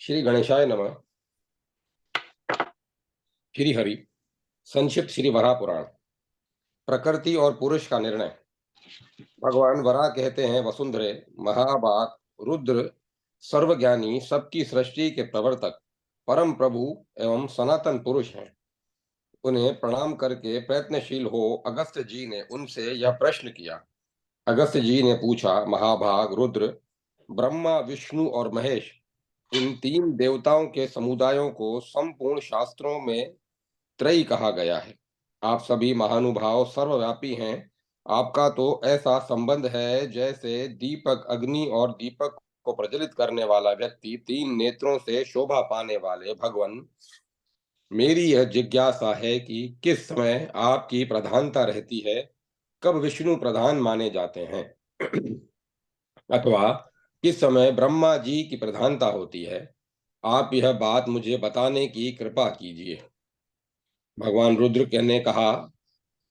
श्री गणेशाय नमः। श्री हरि। संक्षिप्त श्री वराह पुराण। प्रकृति और पुरुष का निर्णय। भगवान वराह कहते हैं, वसुंधरे, महाभाग रुद्र सर्वज्ञानी, सबकी सृष्टि के प्रवर्तक, परम प्रभु एवं सनातन पुरुष हैं। उन्हें प्रणाम करके प्रयत्नशील हो अगस्त्य जी ने उनसे यह प्रश्न किया। अगस्त्य जी ने पूछा, महाभाग रुद्र, ब्रह्मा, विष्णु और महेश, इन तीन देवताओं के समुदायों को संपूर्ण शास्त्रों में त्रयी कहा गया है। आप सभी महानुभाव सर्वव्यापी हैं। आपका तो ऐसा संबंध है जैसे दीपक अग्नि और दीपक को प्रज्वलित करने वाला व्यक्ति तीन नेत्रों से शोभा पाने वाले भगवान। मेरी यह जिज्ञासा है कि किस समय आपकी प्रधानता रहती है, कब विष्णु प्रधान माने जाते हैं अथवा किस समय ब्रह्मा जी की प्रधानता होती है। आप यह बात मुझे बताने की कृपा कीजिए। भगवान रुद्र ने कहा,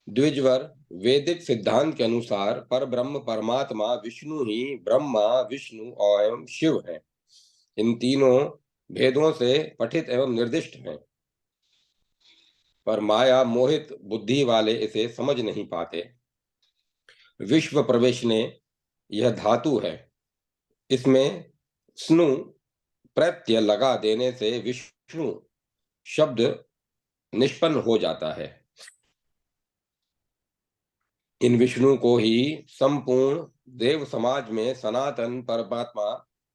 द्विजवर, वैदिक सिद्धांत के अनुसार पर ब्रह्म परमात्मा विष्णु ही ब्रह्मा, विष्णु एवं शिव है। इन तीनों भेदों से पठित एवं निर्दिष्ट हैं, पर माया मोहित बुद्धि वाले इसे समझ नहीं पाते। विश्व प्रवेश ने यह धातु है। इसमें स्नु प्रत्यय लगा देने से विष्णु शब्द निष्पन्न हो जाता है। इन विष्णु को ही संपूर्ण देव समाज में सनातन परमात्मा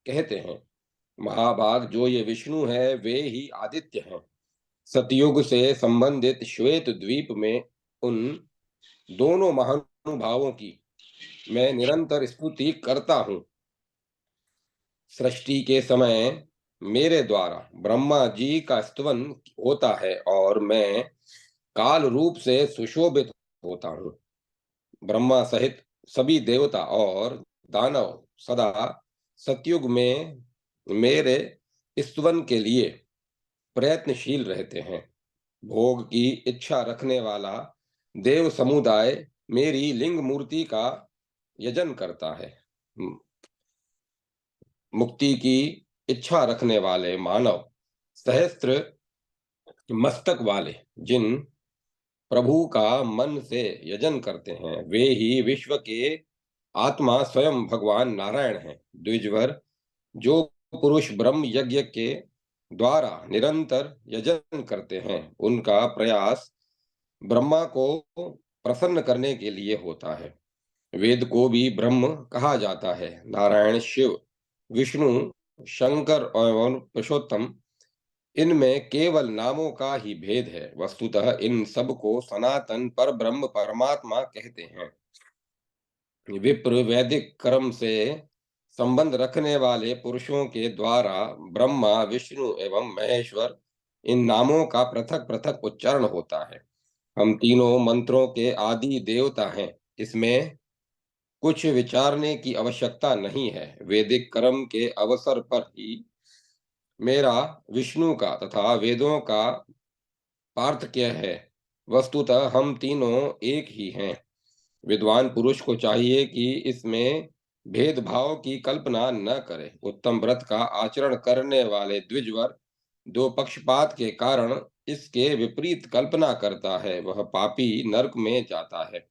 कहते हैं। महाभाग, जो ये विष्णु है वे ही आदित्य हैं। सतयुग से संबंधित श्वेत द्वीप में उन दोनों महानुभावों की मैं निरंतर स्तुति करता हूँ। सृष्टि के समय मेरे द्वारा ब्रह्मा जी का स्तवन होता है और मैं काल रूप से सुशोभित होता हूँ। ब्रह्मा सहित सभी देवता और दानव सदा सतयुग में मेरे स्तवन के लिए प्रयत्नशील रहते हैं। भोग की इच्छा रखने वाला देव समुदाय मेरी लिंग मूर्ति का यजन करता है। मुक्ति की इच्छा रखने वाले मानव सहस्त्र मस्तक वाले जिन प्रभु का मन से यजन करते हैं, वे ही विश्व के आत्मा स्वयं भगवान नारायण हैं। द्विजवर, जो पुरुष ब्रह्म यज्ञ के द्वारा निरंतर यजन करते हैं, उनका प्रयास ब्रह्मा को प्रसन्न करने के लिए होता है। वेद को भी ब्रह्म कहा जाता है। नारायण, शिव, विष्णु, शंकर एवं पुरुषोत्तम, इनमें केवल नामों का ही भेद है। वस्तुतः इन सब को सनातन पर ब्रह्म परमात्मा कहते हैं। विप्र वैदिक कर्म से संबंध रखने वाले पुरुषों के द्वारा ब्रह्मा, विष्णु एवं महेश्वर, इन नामों का पृथक पृथक उच्चारण होता है। हम तीनों मंत्रों के आदि देवता हैं। इसमें कुछ विचारने की आवश्यकता नहीं है। वैदिक कर्म के अवसर पर ही मेरा विष्णु का तथा वेदों का पार्थक्य है। वस्तुतः हम तीनों एक ही हैं। विद्वान पुरुष को चाहिए कि इसमें भेदभाव की कल्पना न करे। उत्तम व्रत का आचरण करने वाले द्विजवर दो पक्षपात के कारण इसके विपरीत कल्पना करता है, वह पापी नरक में जाता है।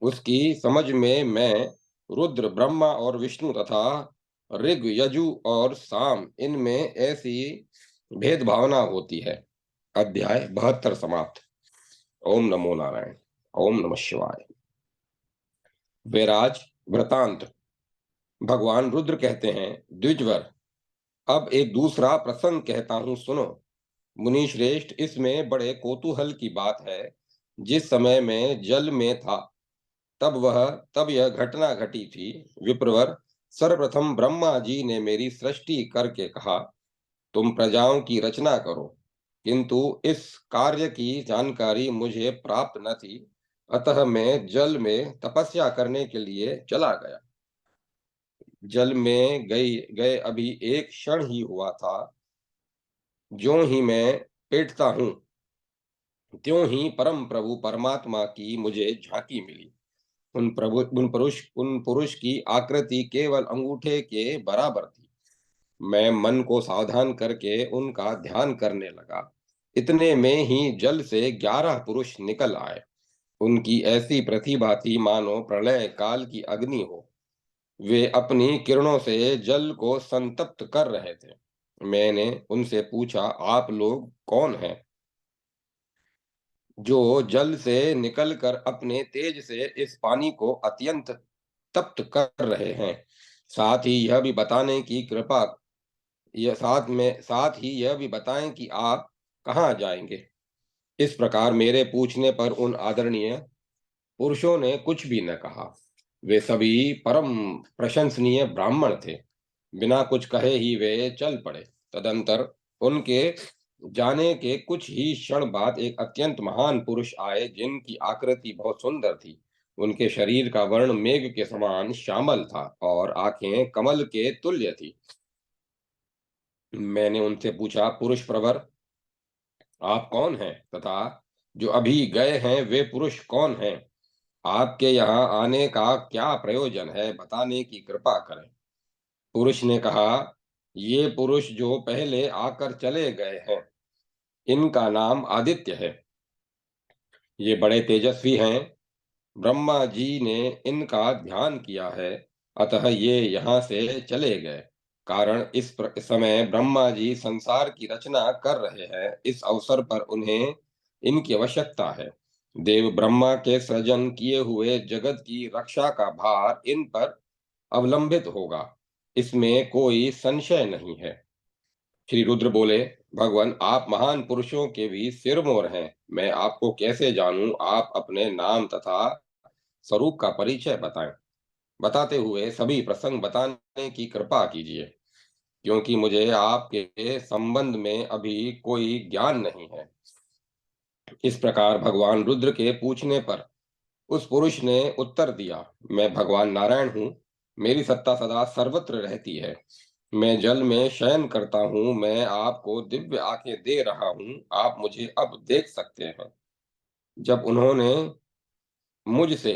उसकी समझ में मैं रुद्र, ब्रह्मा और विष्णु तथा ऋग, यजु और साम, इनमें ऐसी भेदभावना होती है। अध्याय 72 समाप्त। ओम नमो नारायण। ओम नमः शिवाय। वैराज वृतांत। भगवान रुद्र कहते हैं, द्विजवर, अब एक दूसरा प्रसंग कहता हूं, सुनो। मुनि श्रेष्ठ, इसमें बड़े कौतूहल की बात है। जिस समय मैं जल में था तब यह घटना घटी थी। विप्रवर, सर्वप्रथम ब्रह्मा जी ने मेरी सृष्टि करके कहा, तुम प्रजाओं की रचना करो, किंतु इस कार्य की जानकारी मुझे प्राप्त न थी। अतः मैं जल में तपस्या करने के लिए चला गया। जल में गए अभी एक क्षण ही हुआ था। ज्यों ही मैं पेटता हूँ, त्यों ही परम प्रभु परमात्मा की मुझे झांकी मिली। उन पुरुष की आकृति केवल अंगूठे के बराबर थी। मैं मन को सावधान करके उनका ध्यान करने लगा। इतने में ही जल से 11 पुरुष निकल आए। उनकी ऐसी प्रतिभा थी मानो प्रलय काल की अग्नि हो। वे अपनी किरणों से जल को संतप्त कर रहे थे। मैंने उनसे पूछा, आप लोग कौन हैं जो जल से निकलकर अपने तेज से इस पानी को अत्यंत तप्त कर रहे हैं? साथ ही यह भी बताने की कृपा यह साथ ही यह भी बताएं कि आप कहाँ जाएंगे। इस प्रकार मेरे पूछने पर उन आदरणीय पुरुषों ने कुछ भी न कहा। वे सभी परम प्रशंसनीय ब्राह्मण थे। बिना कुछ कहे ही वे चल पड़े। तदंतर उनके जाने के कुछ ही क्षण बाद एक अत्यंत महान पुरुष आए, जिनकी आकृति बहुत सुंदर थी। उनके शरीर का वर्ण मेघ के समान श्यामल था और आंखें कमल के तुल्य थी। मैंने उनसे पूछा, पुरुष प्रवर, आप कौन हैं तथा जो अभी गए हैं वे पुरुष कौन हैं? आपके यहाँ आने का क्या प्रयोजन है, बताने की कृपा करें। पुरुष ने कहा, ये पुरुष जो पहले आकर चले गए हैं, इनका नाम आदित्य है। ये बड़े तेजस्वी हैं। ब्रह्मा जी ने इनका ध्यान किया है, अतः ये यहाँ से चले गए। कारण समय ब्रह्मा जी संसार की रचना कर रहे हैं। इस अवसर पर उन्हें इनकी आवश्यकता है। देव ब्रह्मा के सृजन किए हुए जगत की रक्षा का भार इन पर अवलंबित होगा, इसमें कोई संशय नहीं है। श्री रुद्र बोले, भगवान, आप महान पुरुषों के भी सिरमौर हैं। मैं आपको कैसे जानूं? आप अपने नाम तथा स्वरूप का परिचय बताएं। बताते हुए सभी प्रसंग बताने की कृपा कीजिए, क्योंकि मुझे आपके संबंध में अभी कोई ज्ञान नहीं है। इस प्रकार भगवान रुद्र के पूछने पर उस पुरुष ने उत्तर दिया, मैं भगवान नारायण हूँ। मेरी सत्ता सदा सर्वत्र रहती है। मैं जल में शयन करता हूँ। मैं आपको दिव्य आंखें दे रहा हूँ। आप मुझे अब देख सकते हैं। जब उन्होंने मुझसे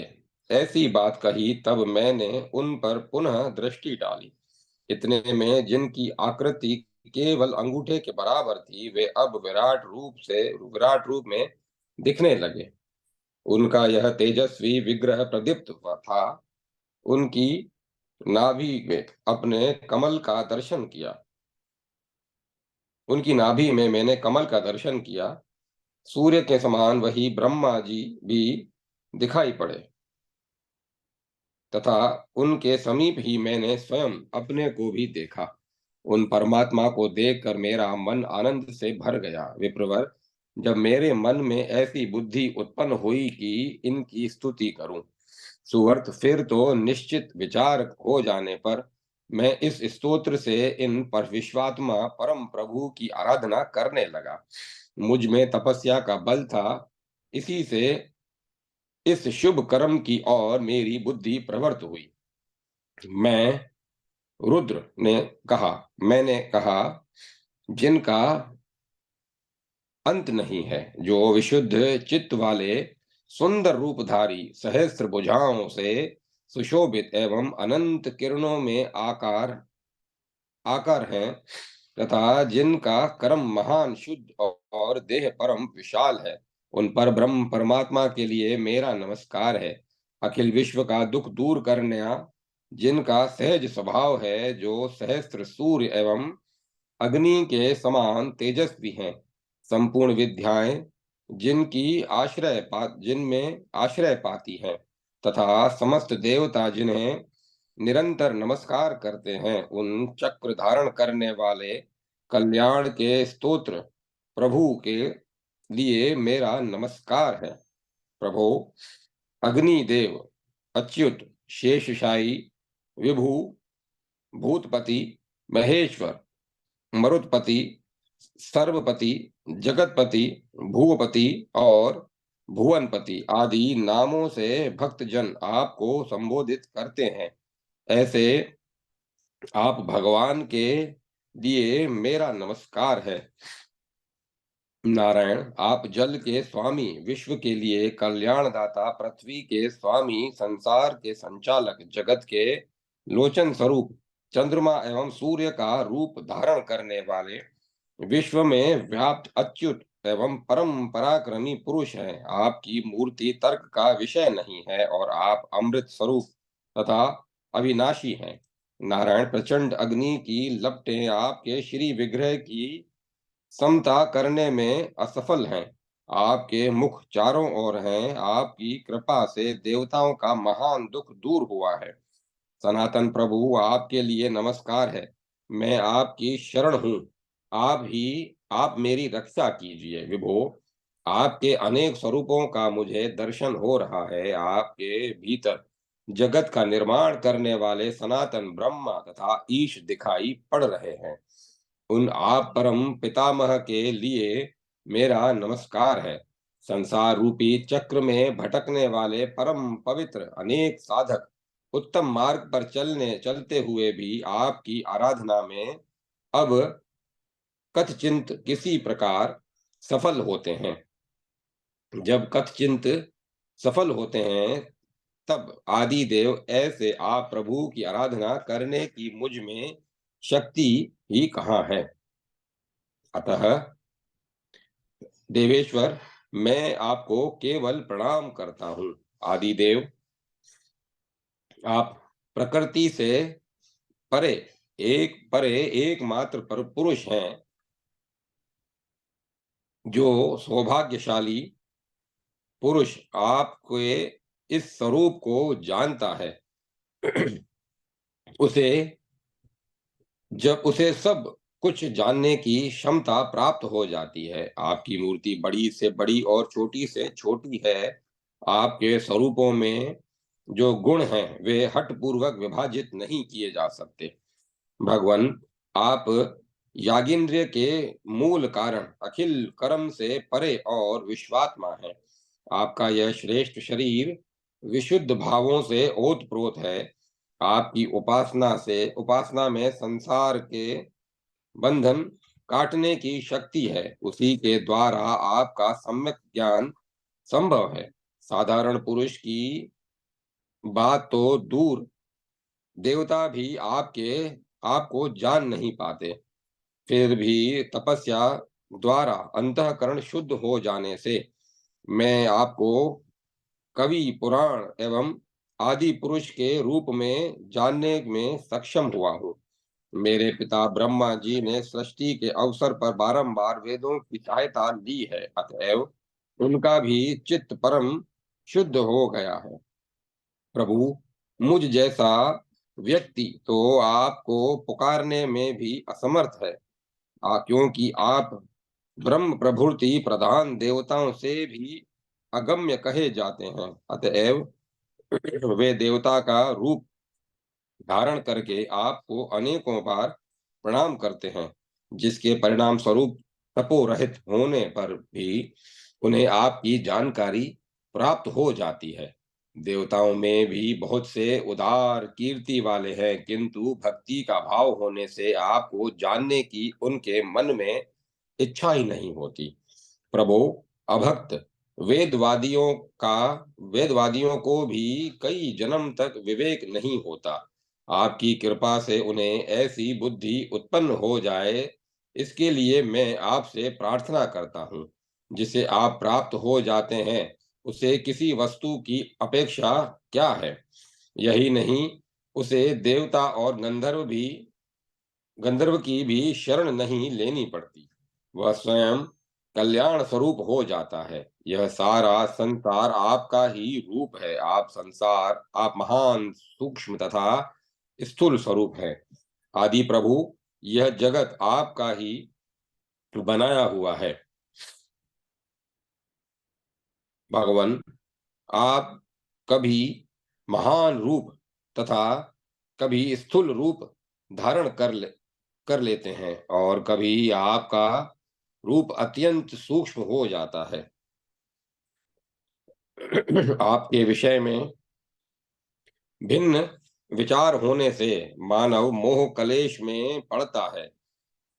ऐसी बात कही, तब मैंने उन पर पुनः दृष्टि डाली। इतने में जिनकी आकृति केवल अंगूठे के बराबर थी, वे अब विराट रूप में दिखने लगे। उनका यह तेजस्वी विग्रह प्रदीप्त हुआ था। उनकी नाभि में अपने कमल का दर्शन किया उनकी नाभि में मैंने कमल का दर्शन किया। सूर्य के समान वही ब्रह्मा जी भी दिखाई पड़े तथा उनके समीप ही मैंने स्वयं अपने को भी देखा। उन परमात्मा को देखकर मेरा मन आनंद से भर गया। विप्रवर, जब मेरे मन में ऐसी बुद्धि उत्पन्न हुई कि इनकी स्तुति करूं, सुअर्थ, फिर तो निश्चित विचार हो जाने पर मैं इस स्तोत्र से इन पर विश्वात्मा परम प्रभु की आराधना करने लगा। मुझ में तपस्या का बल था। इसी से इस शुभ कर्म की ओर मेरी बुद्धि प्रवृत्त हुई। मैं रुद्र ने कहा मैंने कहा, जिनका अंत नहीं है, जो विशुद्ध चित्त वाले, सुंदर रूपधारी, सहस्त्र भुजाओं से सुशोभित एवं अनंत किरणों में आकार आकार हैं, तथा जिनका कर्म महान शुद्ध और देह परम विशाल है, उन पर ब्रह्म परमात्मा के लिए मेरा नमस्कार है। अखिल विश्व का दुख दूर करने, जिनका सहज स्वभाव है, जो सहस्त्र सूर्य एवं अग्नि के समान तेजस्वी हैं, संपूर्ण विद्याएं जिनमें आश्रय पाती हैं, तथा समस्त देवता जिन्हें निरंतर नमस्कार करते हैं, उन चक्र धारण करने वाले कल्याण के स्तोत्र प्रभु के लिए मेरा नमस्कार है। प्रभु, अग्निदेव, अच्युत, शेषशायी, विभु, भूतपति, महेश्वर, मरुत्पति, सर्वपति, जगतपति, भूपति और भुवनपति आदि नामों से भक्तजन आपको संबोधित करते हैं। ऐसे आप भगवान के लिए मेरा नमस्कार है। नारायण, आप जल के स्वामी, विश्व के लिए कल्याणदाता, पृथ्वी के स्वामी, संसार के संचालक, जगत के लोचन स्वरूप, चंद्रमा एवं सूर्य का रूप धारण करने वाले, विश्व में व्याप्त अच्युत एवं परम पराक्रमी पुरुष हैं। आपकी मूर्ति तर्क का विषय नहीं है और आप अमृत स्वरूप तथा अविनाशी हैं। नारायण प्रचंड अग्नि की लपटें आपके श्री विग्रह की समता करने में असफल हैं। आपके मुख चारों ओर हैं। आपकी कृपा से देवताओं का महान दुख दूर हुआ है। सनातन प्रभु, आपके लिए नमस्कार है। मैं आपकी शरण हूँ। आप मेरी रक्षा कीजिए। विभो, आपके अनेक स्वरूपों का मुझे दर्शन हो रहा है। आपके भीतर जगत का निर्माण करने वाले सनातन ब्रह्मा तथा ईश दिखाई पड़ रहे हैं। उन आप परम पितामह के लिए मेरा नमस्कार है। संसार रूपी चक्र में भटकने वाले परम पवित्र अनेक साधक उत्तम मार्ग पर चलते हुए भी आपकी आराधना में अब कथचिंत किसी प्रकार सफल होते हैं। जब कथचिंत सफल होते हैं, तब आदि देव ऐसे आप प्रभु की आराधना करने की मुझ में शक्ति ही कहाँ है। अतः देवेश्वर, मैं आपको केवल प्रणाम करता हूँ। आदिदेव, आप प्रकृति से परे परे एकमात्र पर पुरुष हैं, जो सौभाग्यशाली पुरुष आपके इस स्वरूप को जानता है। उसे जब उसे सब कुछ जानने की क्षमता प्राप्त हो जाती है। आपकी मूर्ति बड़ी से बड़ी और छोटी से छोटी है। आपके स्वरूपों में जो गुण हैं, वे हठपूर्वक विभाजित नहीं किए जा सकते। भगवान, आप यागिंद्र के मूल कारण, अखिल कर्म से परे और विश्वात्मा हैं। आपका यह श्रेष्ठ शरीर विशुद्ध भावों से ओतप्रोत है। आपकी उपासना में संसार के बंधन काटने की शक्ति है। उसी के द्वारा आपका सम्यक ज्ञान संभव है। साधारण पुरुष की बात तो दूर, देवता भी आपको जान नहीं पाते। फिर भी तपस्या द्वारा अंतःकरण शुद्ध हो जाने से मैं आपको कवि पुराण एवं आदि पुरुष के रूप में जानने में सक्षम हुआ हूँ। मेरे पिता ब्रह्मा जी ने सृष्टि के अवसर पर बारंबार वेदों की सहायता ली है। अतएव उनका भी चित्त परम शुद्ध हो गया है। प्रभु, मुझ जैसा व्यक्ति तो आपको पुकारने में भी असमर्थ है, क्योंकि आप ब्रह्म प्रभृति प्रधान देवताओं से भी अगम्य कहे जाते हैं। अतएव वे देवता का रूप धारण करके आपको अनेकों बार प्रणाम करते हैं, जिसके परिणाम स्वरूप तपोरहित होने पर भी उन्हें आपकी जानकारी प्राप्त हो जाती है। देवताओं में भी बहुत से उदार कीर्ति वाले हैं, किंतु भक्ति का भाव होने से आपको जानने की उनके मन में इच्छा ही नहीं होती। प्रभु, अभक्त वेदवादियों का वेदवादियों को भी कई जन्म तक विवेक नहीं होता। आपकी कृपा से उन्हें ऐसी बुद्धि उत्पन्न हो जाए, इसके लिए मैं आपसे प्रार्थना करता हूँ। जिसे आप प्राप्त हो जाते हैं, उसे किसी वस्तु की अपेक्षा क्या है। यही नहीं, उसे देवता और गंधर्व की भी शरण नहीं लेनी पड़ती। वह स्वयं कल्याण स्वरूप हो जाता है। यह सारा संसार आपका ही रूप है। आप महान सूक्ष्म तथा स्थूल स्वरूप है। आदि प्रभु, यह जगत आपका ही बनाया हुआ है। भगवान, आप कभी महान रूप तथा कभी स्थूल रूप धारण कर लेते हैं और कभी आपका रूप अत्यंत सूक्ष्म हो जाता है। आपके विषय में भिन्न विचार होने से मानव मोह कलेश में पड़ता है।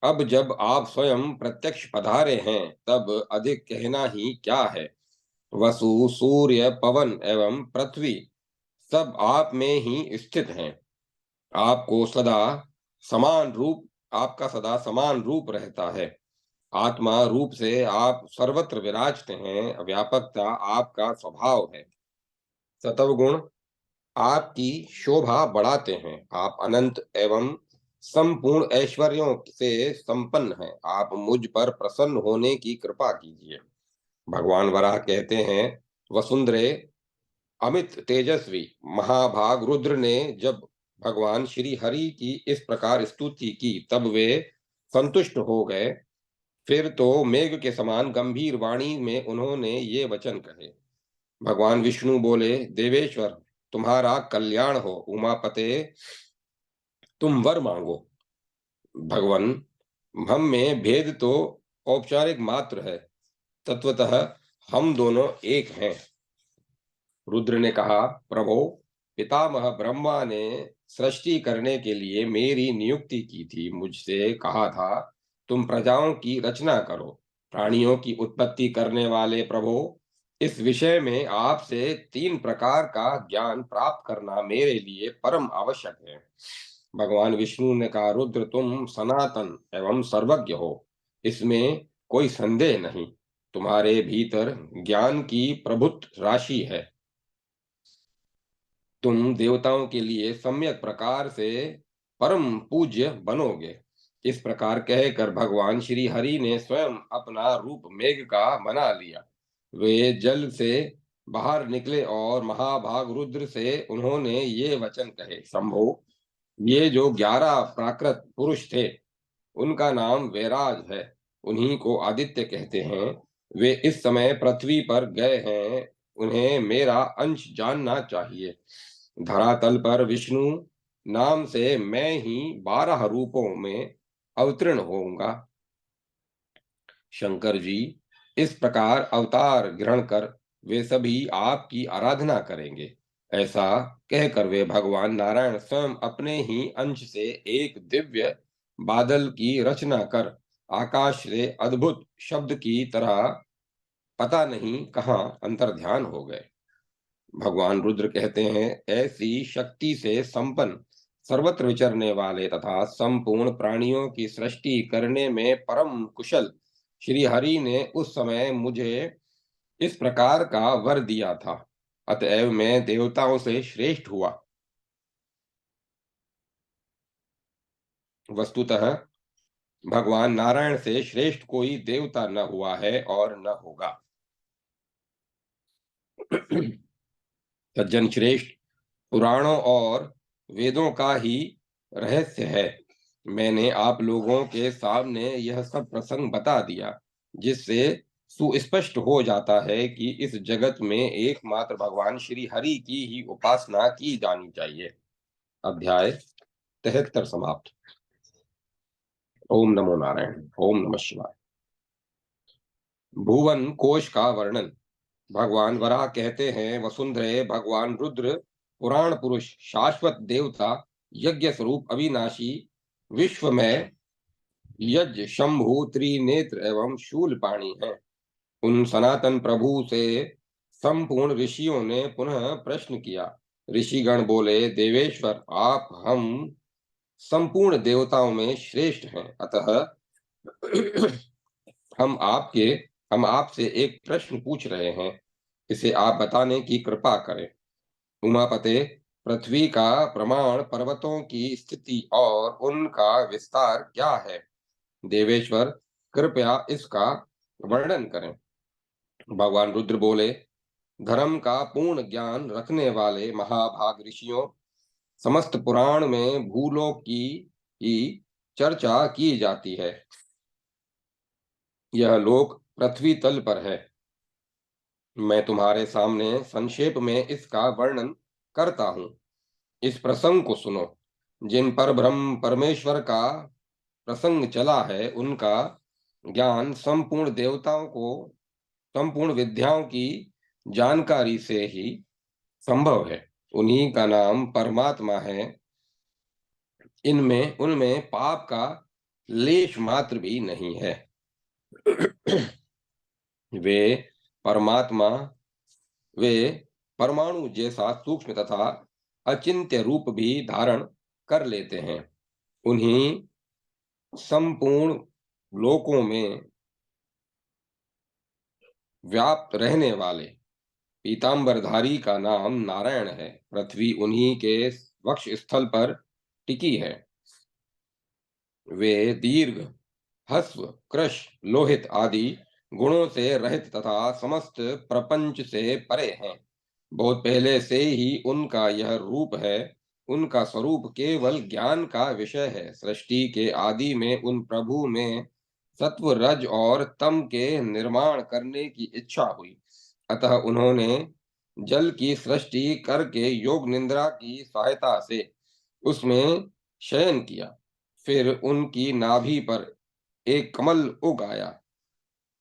अब जब आप स्वयं प्रत्यक्ष पधारे हैं, तब अधिक कहना ही क्या है। वसु, सूर्य, पवन एवं पृथ्वी सब आप में ही स्थित हैं। आपको सदा समान रूप आपका सदा समान रूप रहता है। आत्मा रूप से आप सर्वत्र विराजते हैं, व्यापकता आपका स्वभाव है। सत्व गुण आपकी शोभा बढ़ाते हैं। आप अनंत एवं संपूर्ण ऐश्वर्यों से संपन्न हैं। आप मुझ पर प्रसन्न होने की कृपा कीजिए। भगवान वराह कहते हैं, वसुंधरे अमित तेजस्वी महाभाग रुद्र ने जब भगवान श्री हरि की इस प्रकार स्तुति की तब वे संतुष्ट हो गए। फिर तो मेघ के समान गंभीर वाणी में उन्होंने ये वचन कहे। भगवान विष्णु बोले, देवेश्वर तुम्हारा कल्याण हो। उमापते तुम वर मांगो। भगवान, हम में भेद तो औपचारिक मात्र है, तत्वतः हम दोनों एक हैं। रुद्र ने कहा, प्रभो, पितामह ब्रह्मा ने सृष्टि करने के लिए मेरी नियुक्ति की थी। मुझसे कहा था, तुम प्रजाओं की रचना करो। प्राणियों की उत्पत्ति करने वाले प्रभो, इस विषय में आपसे 3 प्रकार का ज्ञान प्राप्त करना मेरे लिए परम आवश्यक है। भगवान विष्णु ने कहा, रुद्र तुम सनातन एवं सर्वज्ञ हो, इसमें कोई संदेह नहीं। तुम्हारे भीतर ज्ञान की प्रभुत राशि है। तुम देवताओं के लिए सम्यक प्रकार से परम पूज्य बनोगे। इस प्रकार कहकर भगवान श्री हरि ने स्वयं अपना रूप मेघ का बना लिया। वे जल से बाहर निकले और महाभाग रुद्र से उन्होंने ये वचन कहे, शंभो, ये जो 11 प्राकृत पुरुष थे, उनका नाम वैराज है। उन्हीं को आदित्य कहते हैं। वे इस समय पृथ्वी पर गए हैं। उन्हें मेरा अंश जानना चाहिए। धरातल पर विष्णु नाम से मैं ही 12 रूपों में अवतीर्ण होऊंगा। शंकर जी इस प्रकार अवतार ग्रहण कर वे सभी आपकी आराधना करेंगे। ऐसा कहकर वे भगवान नारायण स्वयं अपने ही अंश से एक दिव्य बादल की रचना कर आकाश से अद्भुत शब्द की तरह पता नहीं कहाँ अंतर्ध्यान हो गए। भगवान रुद्र कहते हैं, ऐसी शक्ति से संपन्न सर्वत्र विचरने वाले तथा संपूर्ण प्राणियों की सृष्टि करने में परम कुशल श्री हरि ने उस समय मुझे इस प्रकार का वर दिया था। अतएव मैं देवताओं से श्रेष्ठ हुआ। वस्तुतः भगवान नारायण से श्रेष्ठ कोई देवता न हुआ है और न होगा। सज्जन श्रेष्ठ पुराणों और वेदों का ही रहस्य है। मैंने आप लोगों के सामने यह सब प्रसंग बता दिया, जिससे सुस्पष्ट हो जाता है कि इस जगत में एकमात्र भगवान श्री हरि की ही उपासना की जानी चाहिए। अध्याय 73 समाप्त। ओम नमो नारायण। ओम नमः शिवाय। भुवन कोश का वर्णन। भगवान वराह कहते हैं, वसुंधरे भगवान रुद्र पुराण पुरुष शाश्वत देवता यज्ञ स्वरूप अविनाशी विश्व में यज्ञ शंभु त्रिनेत्र एवं शूलपाणी है। उन सनातन प्रभु से संपूर्ण ऋषियों ने पुनः प्रश्न किया। ऋषिगण बोले, देवेश्वर आप हम संपूर्ण देवताओं में श्रेष्ठ हैं। अतः हम आपके हम आपसे एक प्रश्न पूछ रहे हैं, इसे आप बताने की कृपा करें। उमापते, पृथ्वी का प्रमाण पर्वतों की स्थिति और उनका विस्तार क्या है? देवेश्वर कृपया इसका वर्णन करें। भगवान रुद्र बोले, धर्म का पूर्ण ज्ञान रखने वाले महाभाग ऋषियों, समस्त पुराण में भूलोक की ही चर्चा की जाती है। यह लोक पृथ्वी तल पर है। मैं तुम्हारे सामने संक्षेप में इसका वर्णन करता हूँ। इस प्रसंग को सुनो। जिन पर ब्रह्म परमेश्वर का प्रसंग चला है, उनका ज्ञान संपूर्ण देवताओं को संपूर्ण विद्याओं की जानकारी से ही संभव है। उन्हीं का नाम परमात्मा है। इनमें उनमें पाप का लेश मात्र भी नहीं है। वे परमात्मा वे परमाणु जैसा सूक्ष्म तथा अचिंत्य रूप भी धारण कर लेते हैं। उन्हीं संपूर्ण लोकों में व्याप्त रहने वाले पीतांबरधारी का नाम नारायण है। पृथ्वी उन्हीं के वक्ष स्थल पर टिकी है। वे दीर्घ, हस्व, कृश, लोहित आदि गुणों से रहित तथा समस्त प्रपंच से परे हैं। बहुत पहले से ही उनका यह रूप है। उनका स्वरूप केवल ज्ञान का विषय है। सृष्टि के आदि में उन प्रभु में सत्व, रज और तम के निर्माण करने की इच्छा हुई। अतः उन्होंने जल की सृष्टि करके योग निद्रा की सहायता से उसमें शयन किया। फिर उनकी नाभि पर एक कमल उग आया।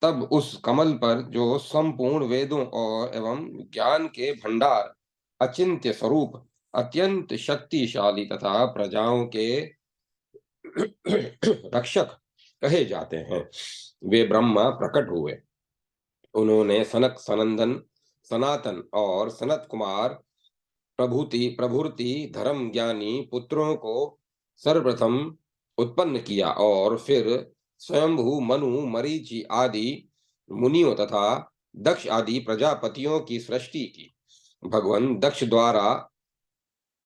तब उस कमल पर जो संपूर्ण वेदों और एवं ज्ञान के भंडार, अचिंत्य स्वरूप, अत्यंत शक्तिशाली तथा प्रजाओं के रक्षक कहे जाते हैं, वे ब्रह्मा प्रकट हुए। उन्होंने सनक, सनंदन, सनातन और सनत कुमार प्रभृति धर्म ज्ञानी पुत्रों को सर्वप्रथम उत्पन्न किया और फिर स्वयंभू मनु, मरीचि आदि मुनियों तथा दक्ष आदि प्रजापतियों की सृष्टि की। भगवान दक्ष द्वारा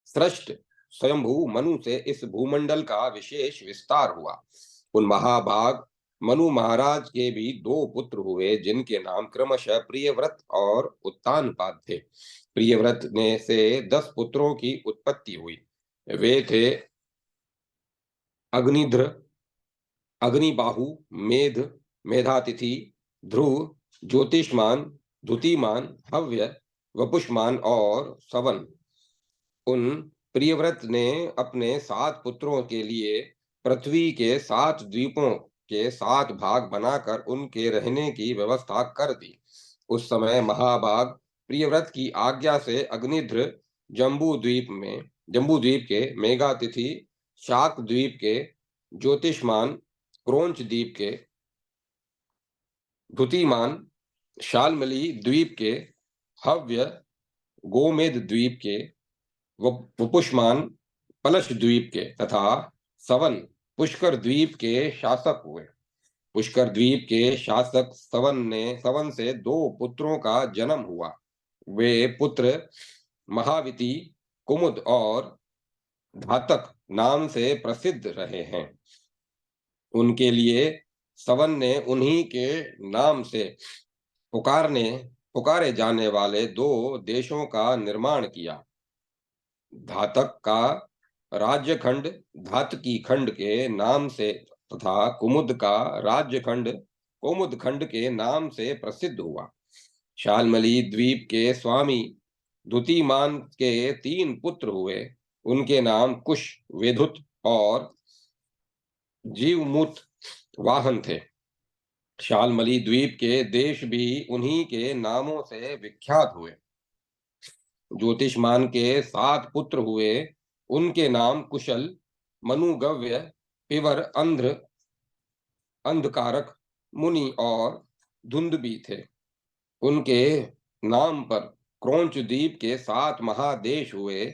सृष्ट स्वयंभू मनु से इस भूमंडल का विशेष विस्तार हुआ। उन महाभाग मनु महाराज के भी दो पुत्र हुए, जिनके नाम क्रमशः प्रियव्रत और उत्तानपाद थे। प्रियव्रत ने से 10 पुत्रों की उत्पत्ति हुई। वे थे अग्निध्र, अग्निबाहु, मेध, मेधातिथि, ध्रुव, ज्योतिष्मान, धुतिमान, हव्य, वपुष्मान और सवन। उन प्रियव्रत ने अपने 7 पुत्रों के लिए पृथ्वी के 7 द्वीपों के 7 भाग बनाकर उनके रहने की व्यवस्था कर दी। उस समय महाभाग प्रियव्रत की आज्ञा से अग्निध्र जम्बू द्वीप के, मेघातिथि शाक द्वीप के, ज्योतिष्मान क्रोंच द्वीप के, धुतिमान शालमली द्वीप के, हव्य गोमेद द्वीप के, वपुष्मान पलश द्वीप के तथा सवन पुष्कर द्वीप के शासक हुए। पुष्कर द्वीप के शासक सवन से 2 पुत्रों का जन्म हुआ। वे पुत्र महाविति, कुमुद और धातक नाम से प्रसिद्ध रहे हैं। उनके लिए सवन ने उन्हीं के नाम से पुकारे जाने वाले 2 देशों का निर्माण किया। धातक का राज्यखंड धातकी खंड के नाम से तथा कुमुद का राज्यखंड कोमुद खंड के नाम से प्रसिद्ध हुआ। शालमली द्वीप के स्वामी द्युतिमान के 3 पुत्र हुए। उनके नाम कुश, वेधुत और जीवमुत वाहन थे। शालमली द्वीप के देश भी उन्हीं के नामों से विख्यात हुए। ज्योतिष्मान के 7 पुत्र हुए। उनके नाम कुशल, मनुगव्य, पिवर, अंधकारक, मुनि और धुंधबी थे। उनके नाम पर क्रोंच द्वीप के 7 महादेश हुए।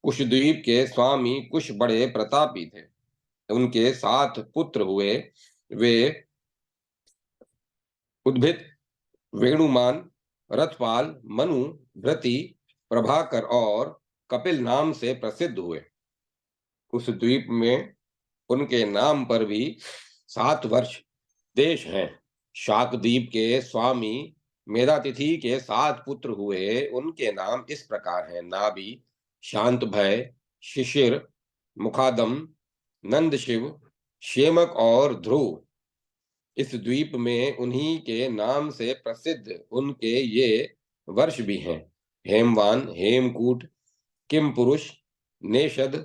कुश द्वीप के स्वामी कुश बड़े प्रतापी थे। उनके 7 पुत्र हुए। वे उद्भिद, वेणुमान, रथपाल, मनु, भृति, प्रभाकर और कपिल नाम से प्रसिद्ध हुए। उस द्वीप में उनके नाम पर भी 7 वर्ष देश हैं। शाक द्वीप के स्वामी मेधातिथि के 7 पुत्र हुए। उनके नाम इस प्रकार हैं: नाभि, शांत भय, शिशिर, मुखादम, नंदशिव, शेमक और ध्रुव। इस द्वीप में उन्हीं के नाम से प्रसिद्ध उनके ये वर्ष भी हैं: हेमवान, हेमकूट, किमपुरुष, नेषद,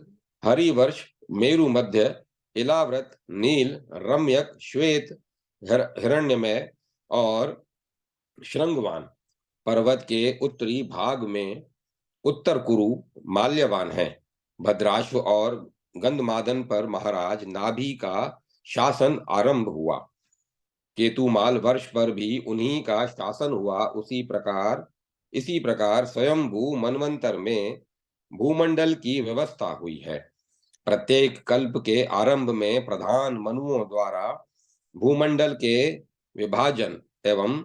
हरिवर्ष, मेरु मध्य, इलाव्रत, नील, रम्यक, श्वेत, हिरण्यमय और श्रृंगवान। पर्वत के उत्तरी भाग में उत्तर कुरु माल्यवान है। भद्राश्व और गंधमादन पर महाराज नाभि का शासन आरंभ हुआ। केतुमाल वर्ष पर भी उन्हीं का शासन हुआ। इसी प्रकार स्वयंभू मनवंतर में भूमंडल की व्यवस्था हुई है। प्रत्येक कल्प के आरंभ में प्रधान मनुओं द्वारा भूमंडल के विभाजन एवं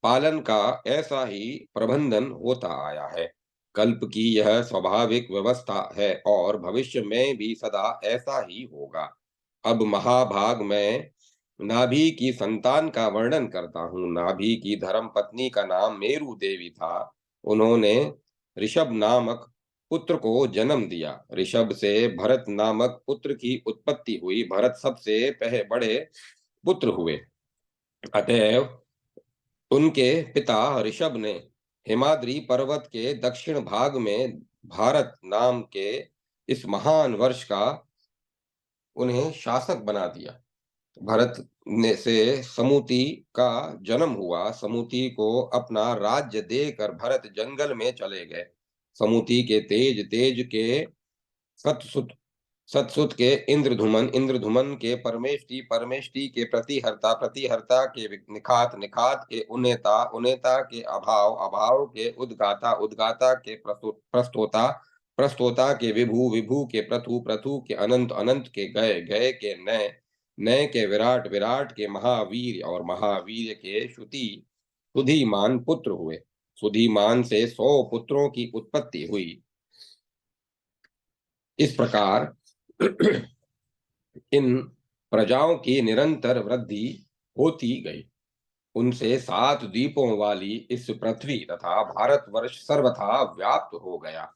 पालन का ऐसा ही प्रबंधन होता आया है। कल्प की यह स्वाभाविक व्यवस्था है और भविष्य में भी सदा ऐसा ही होगा। अब महाभाग में नाभि की संतान का वर्णन करता हूँ। नाभि की धर्म पत्नी का नाम मेरु देवी था। उन्होंने ऋषभ नामक पुत्र को जन्म दिया। ऋषभ से भरत नामक पुत्र की उत्पत्ति हुई। भरत सबसे बड़े पुत्र हुए। अतएव उनके पिता ऋषभ ने हिमाद्री पर्वत के दक्षिण भाग में भारत नाम के इस महान वर्ष का उन्हें शासक बना दिया। भरत ने से समूति का जन्म हुआ। समूति को अपना राज्य देकर भरत जंगल में चले गए। समूति के तेज तेज के सतसुत सतसुत के इंद्रधुमन, इंद्रधुमन के परमेष्टि, परमेष्टि के प्रतिहर्ता, प्रतिहर्ता के निखात, निखात के उन्नेता, उन्नेता के अभाव, अभाव के उद्गाता, उद्गाता के प्रस्तोता, प्रस्तोता के विभु, विभु के प्रथु, प्रथु के अनंत, अनंत के गए, गए के नय, नय के विराट, विराट के महावीर और महावीर के सुधीमान पुत्र हुए। सुधीमान से 100 पुत्रों की उत्पत्ति हुई। इस प्रकार इन प्रजाओं की निरंतर वृद्धि होती गई। उनसे 7 द्वीपों वाली इस पृथ्वी तथा भारतवर्ष सर्वथा व्याप्त हो गया।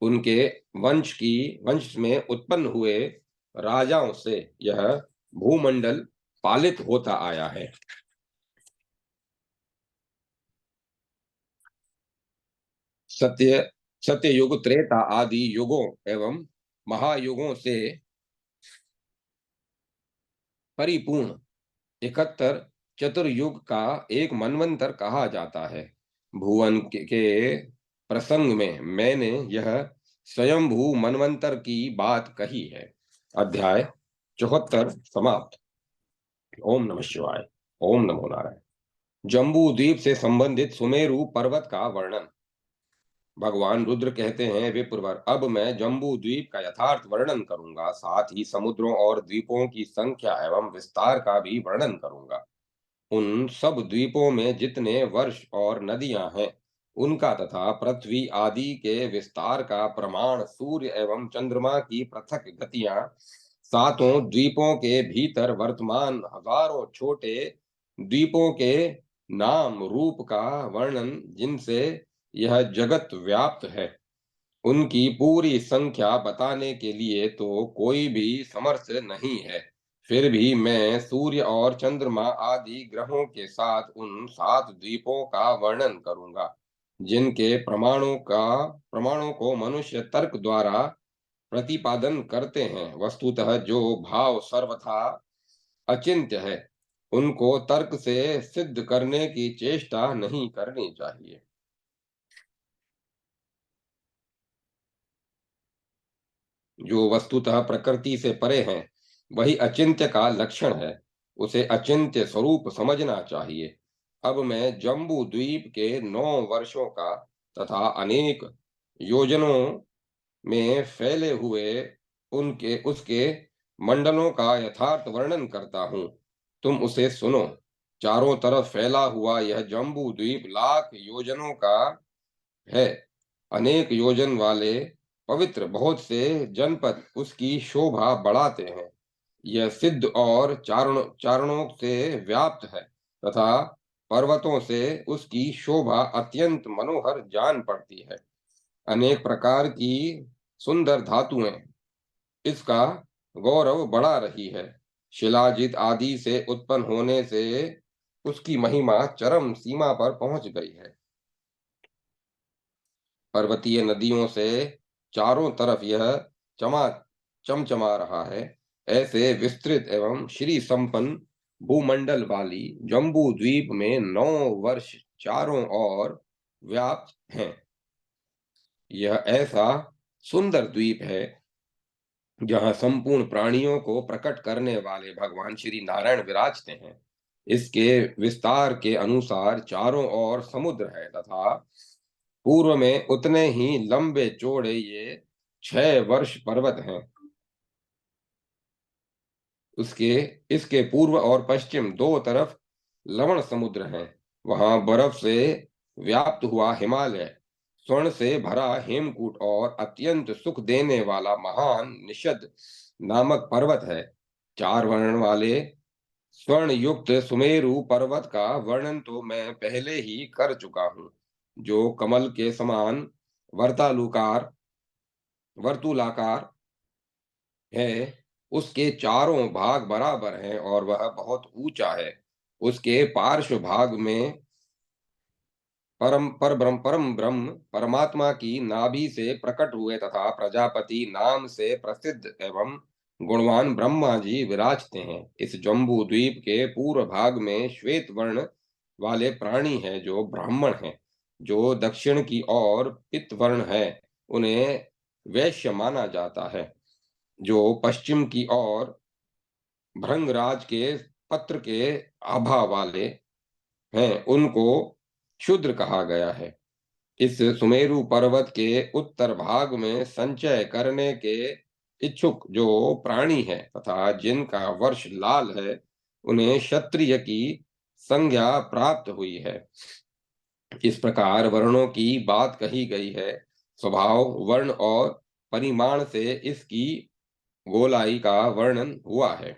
उनके वंश में उत्पन्न हुए राजाओं से यह भूमंडल पालित होता आया है। सत्य युग, त्रेता आदि युगों एवं महायुगों से परिपूर्ण 71 चतुर्युग का एक मनवंतर कहा जाता है। भुवन के प्रसंग में मैंने यह स्वयंभू मनवंतर की बात कही है। अध्याय 74 समाप्त। ओम नमः शिवाय। ओम नमो नारायण। जम्बू द्वीप से संबंधित सुमेरु पर्वत का वर्णन। भगवान रुद्र कहते हैं, विप्रवर, अब मैं जम्बू द्वीप का यथार्थ वर्णन करूंगा, साथ ही समुद्रों और द्वीपों की संख्या एवं विस्तार का भी वर्णन करूंगा। उन सब द्वीपों में जितने वर्ष और नदियां हैं, उनका तथा पृथ्वी आदि के विस्तार का प्रमाण, सूर्य एवं चंद्रमा की पृथक गतियां, सातों द्वीपों के भीतर वर्तमान हजारों छोटे द्वीपों के नाम रूप का वर्णन, जिनसे यह जगत व्याप्त है, उनकी पूरी संख्या बताने के लिए तो कोई भी समर्थ नहीं है। फिर भी मैं सूर्य और चंद्रमा आदि ग्रहों के साथ उन 7 द्वीपों का वर्णन करूंगा, जिनके प्रमाणों को मनुष्य तर्क द्वारा प्रतिपादन करते हैं। वस्तुतः जो भाव सर्वथा अचिंत्य है, उनको तर्क से सिद्ध करने की चेष्टा नहीं करनी चाहिए। जो वस्तुतः प्रकृति से परे हैं, वही अचिंत्य का लक्षण है। उसे अचिंत्य स्वरूप समझना चाहिए। अब मैं जम्बू द्वीप के 9 वर्षों का तथा अनेक योजनों में फैले हुए उनके उसके मंडलों का यथार्थ वर्णन करता हूँ। तुम उसे सुनो। चारों तरफ फैला हुआ यह जम्बू द्वीप लाख योजनों का है। अनेक योजन वाले पवित्र बहुत से जनपद उसकी शोभा बढ़ाते हैं। यह सिद्ध और चारणों से व्याप्त है तथा पर्वतों से उसकी शोभा अत्यंत मनोहर जान पड़ती है। अनेक प्रकार की सुंदर धातुएं इसका गौरव बढ़ा रही है। शिलाजित आदि से उत्पन्न होने से उसकी महिमा चरम सीमा पर पहुंच गई है। पर्वतीय नदियों से चारों तरफ यह चमा चमचमा रहा है। ऐसे विस्तृत एवं श्री संपन्न भूमंडल वाली जम्बू द्वीप में 9 वर्ष चारों ओर व्याप्त हैं। यह ऐसा सुंदर द्वीप है जहाँ संपूर्ण प्राणियों को प्रकट करने वाले भगवान श्री नारायण विराजते हैं। इसके विस्तार के अनुसार चारों ओर समुद्र है तथा पूर्व में उतने ही लंबे चौड़े ये 6 वर्ष पर्वत हैं। उसके इसके पूर्व और पश्चिम दो तरफ लवण समुद्र हैं। वहां बर्फ से व्याप्त हुआ हिमालय, स्वर्ण से भरा हेमकूट और अत्यंत सुख देने वाला महान निषद नामक पर्वत है। 4 वर्ण वाले स्वर्ण युक्त सुमेरु पर्वत का वर्णन तो मैं पहले ही कर चुका हूँ, जो कमल के समान वर्तालुकार वर्तुलाकार है। उसके चारों भाग बराबर हैं और वह बहुत ऊंचा है। उसके पार्श्व भाग में परम ब्रह्म परमात्मा की नाभि से प्रकट हुए तथा प्रजापति नाम से प्रसिद्ध एवं गुणवान ब्रह्मा जी विराजते हैं। इस जम्बू द्वीप के पूर्व भाग में श्वेत वर्ण वाले प्राणी हैं जो ब्राह्मण हैं। जो दक्षिण की ओर पित्त वर्ण है, उन्हें वैश्य माना जाता है। जो पश्चिम की ओर भृंगराज के पत्र के आभा वाले हैं, उनको शूद्र कहा गया है। इस सुमेरु पर्वत के उत्तर भाग में संचय करने के इच्छुक जो प्राणी हैं तथा जिनका वर्ष लाल है, उन्हें क्षत्रिय की संज्ञा प्राप्त हुई है। इस प्रकार वर्णों की बात कही गई है। स्वभाव, वर्ण और परिमाण से इसकी गोलाई का वर्णन हुआ है।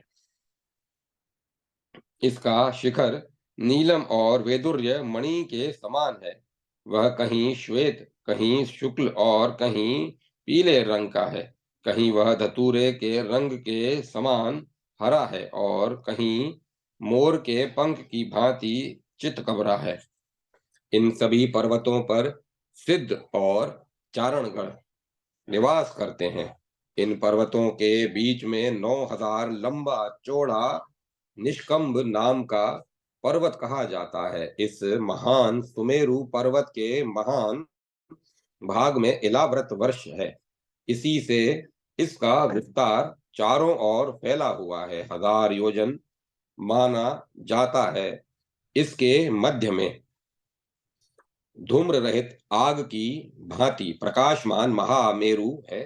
इसका शिखर नीलम और वैदुर्य मणि के समान है। वह कहीं श्वेत, कहीं शुक्ल और कहीं पीले रंग का है। कहीं वह धतूरे के रंग के समान हरा है और कहीं मोर के पंख की भांति चितकबरा है। इन सभी पर्वतों पर सिद्ध और चारणगण निवास करते हैं। इन पर्वतों के बीच में 9,000 लंबा चौड़ा निष्कंभ नाम का पर्वत कहा जाता है। इस महान सुमेरु पर्वत के महान भाग में इलाव्रत वर्ष है। इसी से इसका विस्तार चारों ओर फैला हुआ है, 1000 योजन माना जाता है। इसके मध्य में धूम्र रहित आग की भांति प्रकाशमान महामेरु है।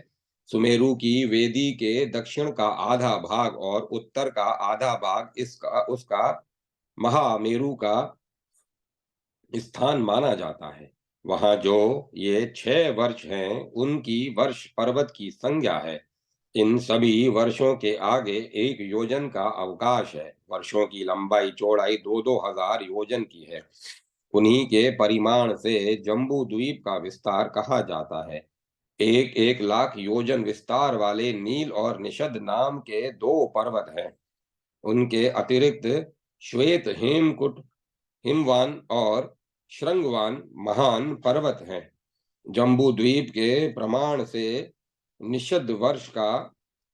सुमेरु की वेदी के दक्षिण का आधा भाग और उत्तर का आधा भाग इसका उसका महामेरु का स्थान माना जाता है। वहां जो ये 6 वर्ष हैं, उनकी वर्ष पर्वत की संज्ञा है। इन सभी वर्षों के आगे 1 योजन का अवकाश है। वर्षों की लंबाई चौड़ाई 2-2 हजार योजन की है। उन्हीं के परिमाण से जम्बू द्वीप का विस्तार कहा जाता है। 1-1 लाख योजन विस्तार वाले नील और निषद नाम के 2 पर्वत हैं। उनके अतिरिक्त श्वेत, हेमकुट, हिमवान और श्रृंगवान महान पर्वत हैं। जम्बू द्वीप के प्रमाण से निषद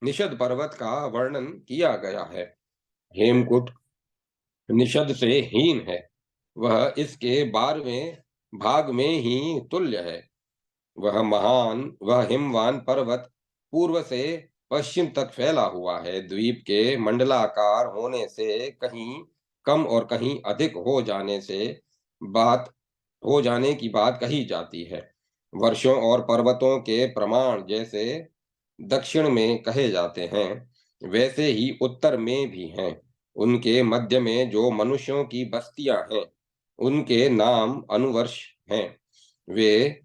निषद पर्वत का वर्णन किया गया है। हेमकुट निषद से हीन है। वह इसके 12वें भाग में ही तुल्य है। वह हिमवान पर्वत पूर्व से पश्चिम तक फैला हुआ है। द्वीप के मंडलाकार होने से कहीं कम और कहीं अधिक बात हो जाने की बात कही जाती है। वर्षों और पर्वतों के प्रमाण जैसे दक्षिण में कहे जाते हैं, वैसे ही उत्तर में भी हैं। उनके मध्य में जो मनुष्यों की बस्तियां हैं, उनके नाम अनुवर्ष हैं। वे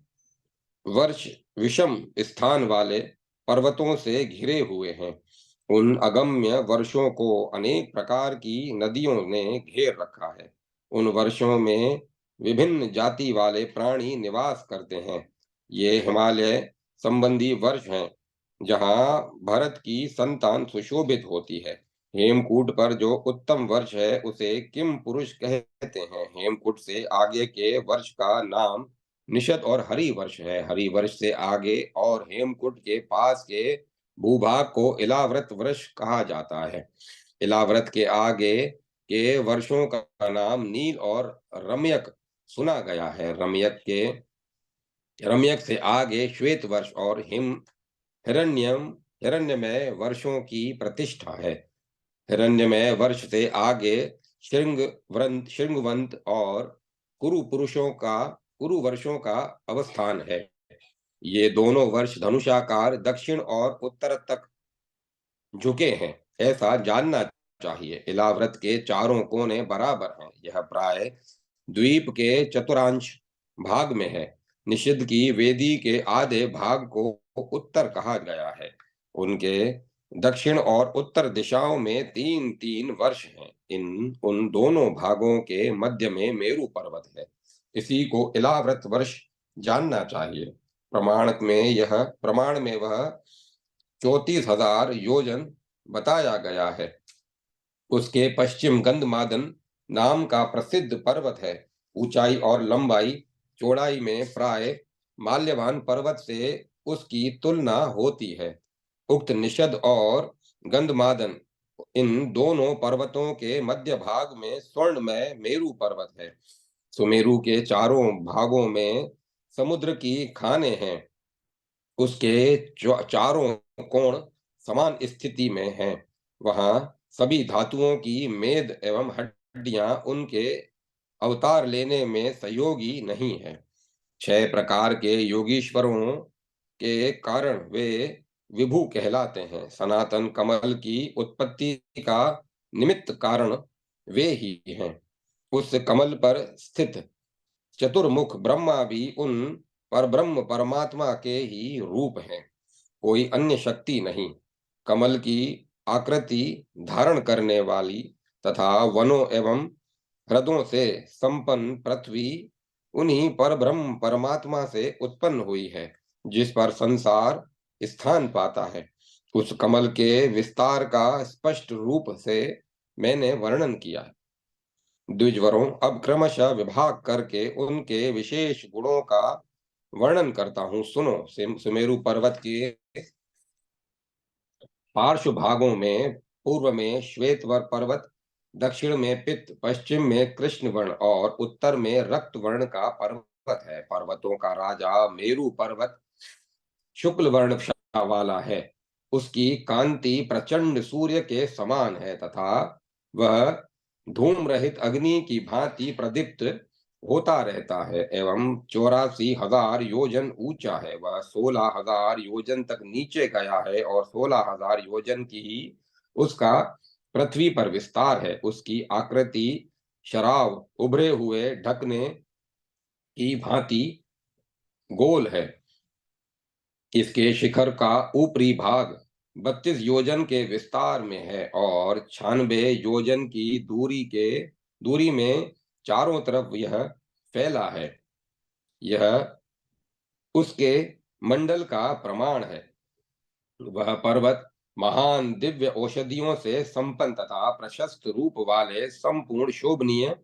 वर्ष विषम स्थान वाले पर्वतों से घिरे हुए हैं। उन अगम्य वर्षों को अनेक प्रकार की नदियों ने घेर रखा है। उन वर्षों में विभिन्न जाति वाले प्राणी निवास करते हैं। ये हिमालय संबंधी वर्ष हैं, जहाँ भरत की संतान सुशोभित होती है। हेमकूट पर जो उत्तम वर्ष है, उसे किम पुरुष कहते हैं। हेमकूट से आगे के वर्ष का नाम निषद और हरिवर्ष है। हरिवर्ष से आगे और हेमकूट के पास के भूभाग को इलाव्रत वर्ष कहा जाता है। इलाव्रत के आगे के वर्षों का नाम नील और रम्यक सुना गया है। रम्यक से आगे श्वेत वर्ष और हिरण्यम हिरण्यमय वर्षों की प्रतिष्ठा है। हिरण्यमय वर्ष से आगे शृंगवंत और कुरु वर्षों का अवस्थान है। ये दोनों वर्ष धनुषाकार दक्षिण और उत्तर तक झुके हैं, ऐसा जानना चाहिए। इलाव्रत के चारों कोने बराबर हैं। यह प्राय द्वीप के चतुर्थांश भाग में है। निषिद्ध की वेदी के आधे भाग को उत्तर कहा गया है। उनके दक्षिण और उत्तर दिशाओं में 3-3 वर्ष हैं। इन उन दोनों भागों के मध्य में मेरू पर्वत है। इसी को इलाव्रत वर्ष जानना चाहिए। प्रमाण में वह 34,000 योजन बताया गया है। उसके पश्चिम गंधमादन नाम का प्रसिद्ध पर्वत है। ऊंचाई और लंबाई चौड़ाई में प्राय माल्यवान पर्वत से उसकी तुलना होती है। उक्त निषद और गंधमादन इन दोनों पर्वतों के मध्य भाग में स्वर्णमय मेरू पर्वत है। सुमेरु के चारों भागों में समुद्र की खानें हैं। उसके चारों कोण समान स्थिति में हैं। वहां सभी धातुओं की मेद एवं हड्डियां उनके अवतार लेने में सहयोगी नहीं है। 6 प्रकार के योगीश्वरों के कारण वे विभु कहलाते हैं। सनातन कमल की उत्पत्ति का निमित्त कारण वे ही हैं। उस कमल पर स्थित चतुर्मुख ब्रह्मा भी उन परब्रह्म परमात्मा के ही रूप हैं। कोई अन्य शक्ति नहीं। कमल की आकृति धारण करने वाली तथा वनों एवं ह्रदों से संपन्न पृथ्वी उन्हीं परब्रह्म परमात्मा से उत्पन्न हुई है, जिस पर संसार स्थान पाता है। उस कमल के विस्तार का स्पष्ट रूप से मैंने वर्णन किया है। द्विजवरों, अब क्रमशः विभाग करके उनके विशेष गुणों का वर्णन करता हूँ। सुनो। सुमेरु पर्वत के पार्श्व भागों में पूर्व में श्वेतवर पर्वत, दक्षिण में पित्त, पश्चिम में कृष्ण वर्ण और उत्तर में रक्त वर्ण का पर्वत है। पर्वतों का राजा मेरु पर्वत शुक्ल वर्ण वाला है। उसकी कांति प्रचंड सूर्य के समान है तथा वह धूम रहित अग्नि की भांति प्रदीप्त होता रहता है एवं 84,000 योजन ऊंचा है। वह 16,000 योजन तक नीचे गया है और 16,000 योजन की ही उसका पृथ्वी पर विस्तार है। उसकी आकृति शराब उभरे हुए ढकने की भांति गोल है। इसके शिखर का ऊपरी भाग 32 योजन के विस्तार में है और 96 योजन की दूरी में चारों तरफ यह फैला है। यह उसके मंडल का प्रमाण है। वह पर्वत महान दिव्य औषधियों से संपन्न तथा प्रशस्त रूप वाले संपूर्ण शोभनीय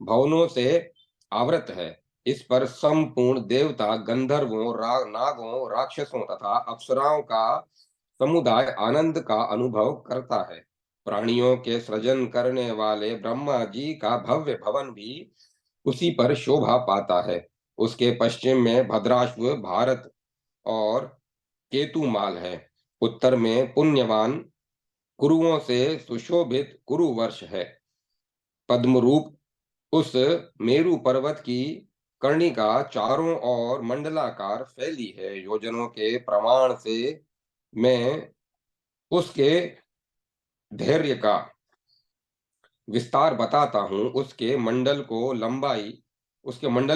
भवनों से आवृत है। इस पर संपूर्ण देवता, गंधर्वों, नागों, राक्षसों तथा अप्सराओं का समुदाय आनंद का अनुभव करता है। प्राणियों के सृजन करने वाले ब्रह्मा जी का भव्य भवन भी उसी पर शोभा पाता है। उसके पश्चिम में भद्राश्व, भारत और केतुमाल है। उत्तर में पुण्यवान कुरुओं से सुशोभित कुरु वर्ष है। पद्मरूप उस मेरु पर्वत की कर्णिका चारों ओर मंडलाकार फैली है। योजनों के प्रमाण से मैं उसके धैर्य का विस्तार बताता हूँ। उसके मंडल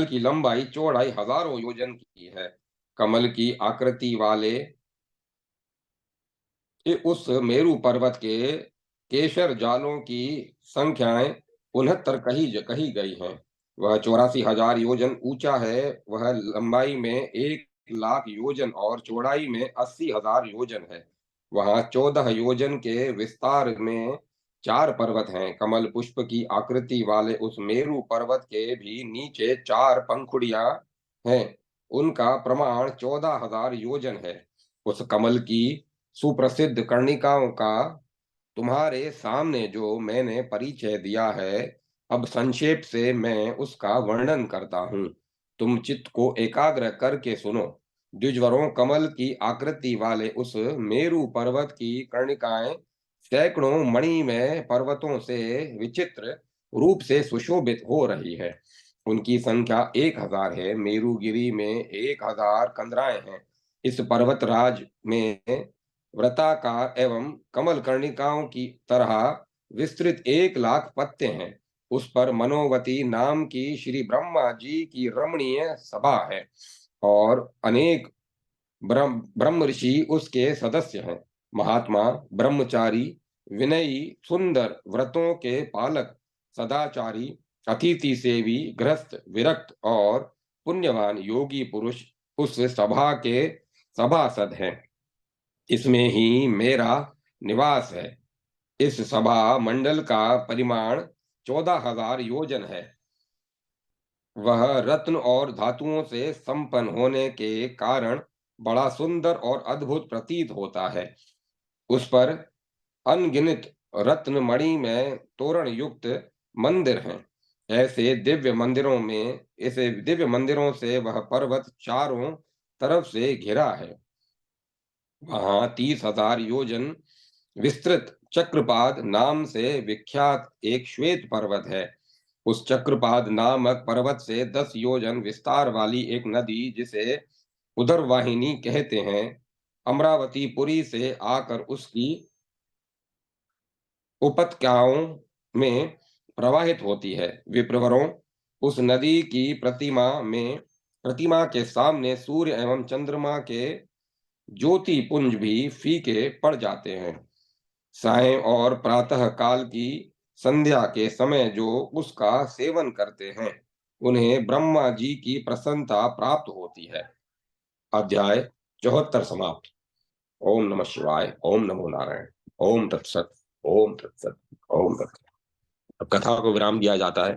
की लंबाई चौड़ाई हजारों योजन की है। कमल की आकृति वाले उस मेरु पर्वत के केशर जालों की संख्याएं 69 कही गई हैं। वह 84,000 योजन ऊंचा है। वह लंबाई में 1 लाख योजन और चौड़ाई में 80,000 योजन है। वहां 14 योजन के विस्तार में 4 पर्वत हैं। कमल पुष्प की आकृति वाले उस मेरु पर्वत के भी नीचे 4 पंखुड़ियां हैं। उनका प्रमाण 14,000 योजन है। उस कमल की सुप्रसिद्ध कर्णिकाओं का तुम्हारे सामने जो मैंने परिचय दिया है, अब संक्षेप से मैं उसका वर्णन करता हूँ। तुम चित्त को एकाग्र करके सुनो। द्विजवरों, कमल की आकृति वाले उस मेरु पर्वत की कर्णिकाएं सैकड़ों मणिमय पर्वतों से विचित्र रूप से सुशोभित हो रही है। उनकी संख्या 1,000 है। मेरुगिरी में 1,000 कंदराएं हैं। इस पर्वतराज में वृत्ताकार एवं कमल कर्णिकाओं की तरह विस्तृत 1 लाख पत्ते हैं। उस पर मनोवती नाम की श्री ब्रह्मा जी की रमणीय सभा है और अनेक ब्रह्म ऋषि उसके सदस्य हैं। महात्मा, ब्रह्मचारी, विनयी, सुंदर, व्रतों के पालक, सदाचारी, अतिथि सेवी, गृहस्थ, विरक्त और पुण्यवान योगी पुरुष उस सभा के सभासद हैं। इसमें ही मेरा निवास है। इस सभा मंडल का परिमाण 14,000 योजन है। वह रत्न और धातुओं से संपन्न होने के कारण बड़ा सुंदर और अद्भुत प्रतीत होता है। उस पर अनगिनत रत्न मणि में तोरण युक्त मंदिर हैं। ऐसे दिव्य मंदिरों से वह पर्वत चारों तरफ से घिरा है। वहां 30,000 योजन विस्तृत चक्रपाद नाम से विख्यात एक श्वेत पर्वत है। उस चक्रपाद नामक पर्वत से 10 योजन विस्तार वाली एक नदी, जिसे उदरवाहिनी कहते हैं, अमरावतीपुरी से आकर उसकी उपत्यकाओं में प्रवाहित होती है। विप्रवरों, उस नदी की प्रतिमा के सामने सूर्य एवं चंद्रमा के ज्योति पुंज भी फीके पड़ जाते हैं। सायं और प्रातः काल की संध्या के समय जो उसका सेवन करते हैं, उन्हें ब्रह्मा जी की प्रसन्नता प्राप्त होती है। अध्याय 74 समाप्त। ओम नमः शिवाय। ओम नमो नारायण। ओम तत्सत। ओम तत्सत। ओम तत्सत। अब कथा को विराम दिया जाता है।